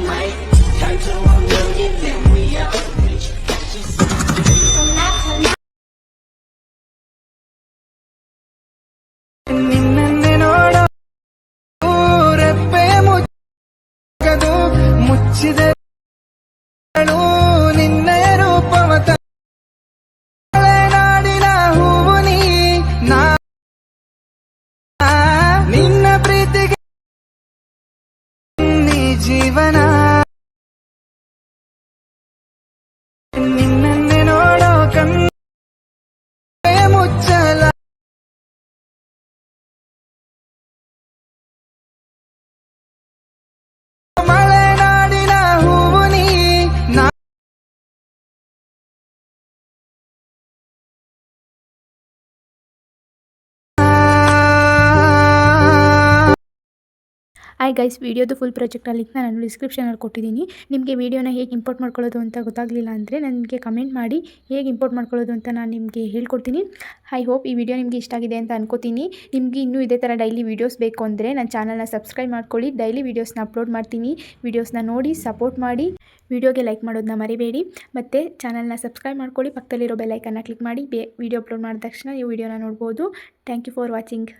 might turn to a million, then we up. ನಿನ್ನೆ ನೋಡೋ ರೆಪ್ಪೆ ಮುಚ್ಚದು ಮುಚ್ಚಿದೆ ನಿನ್ನೆ ರೂಪವ ನಾಡಿನ ಹೂವು ನಾ ನಿನ್ನ ಪ್ರೀತಿಗೆ ನೀ ಜೀವನ ನಿನ್ನೆ ನೋಡೋ ಕಣ್ಣೆ ಮುಚ್ಚಲ ಮಲೆನಾಡಿನ ಹೂವು ನಾ ಹಾಯ್ ಗೈಸ್, ವಿಡಿಯೋದು ಫುಲ್ ಪ್ರಾಜೆಕ್ಟ್ ಲಿಂಕ್ನ ನಾನು ಡಿಸ್ಕ್ರಿಪ್ಷನಲ್ಲಿ ಕೊಟ್ಟಿದ್ದೀನಿ. ನಿಮಗೆ ವಿಡಿಯೋನ ಹೇಗೆ ಇಂಪೋರ್ಟ್ ಮಾಡ್ಕೊಳ್ಳೋದು ಅಂತ ಗೊತ್ತಾಗಲಿಲ್ಲ ಅಂದರೆ ನನಗೆ ಕಮೆಂಟ್ ಮಾಡಿ, ಹೇಗೆ ಇಂಪೋರ್ಟ್ ಮಾಡ್ಕೊಳ್ಳೋದು ಅಂತ ನಾನು ನಿಮಗೆ ಹೇಳ್ಕೊಡ್ತೀನಿ. ಐ ಹೋಪ್ ಈ ವಿಡಿಯೋ ನಿಮಗೆ ಇಷ್ಟ ಆಗಿದೆ ಅಂತ ಅನ್ಕೋತೀನಿ. ನಿಮಗೆ ಇನ್ನೂ ಇದೇ ಥರ ಡೈಲಿ ವೀಡಿಯೋಸ್ ಬೇಕು ಅಂದರೆ ನನ್ನ ಚಾನಲ್ನ ಸಬ್ಸ್ಕ್ರೈಬ್ ಮಾಡ್ಕೊಳ್ಳಿ. ಡೈಲಿ ವೀಡಿಯೋಸ್ನ ಅಪ್ಲೋಡ್ ಮಾಡ್ತೀನಿ. ವೀಡಿಯೋಸ್ನ ನೋಡಿ ಸಪೋರ್ಟ್ ಮಾಡಿ. ವಿಡಿಯೋಗೆ ಲೈಕ್ ಮಾಡೋದನ್ನ ಮರಿಬೇಡಿ. ಮತ್ತು ಚಾನಲ್ನ ಸಬ್ಸ್ಕ್ರೈಬ್ ಮಾಡ್ಕೊಳ್ಳಿ. ಪಕ್ಕದಲ್ಲಿರೋ ಬೆಲ್ ಐಕನ್ನ ಕ್ಲಿಕ್ ಮಾಡಿ. ವಿಡಿಯೋ ಅಪ್ಲೋಡ್ ಮಾಡಿದ ತಕ್ಷಣ ನೀವು ವಿಡಿಯೋನ ನೋಡ್ಬೋದು. Thank you for watching.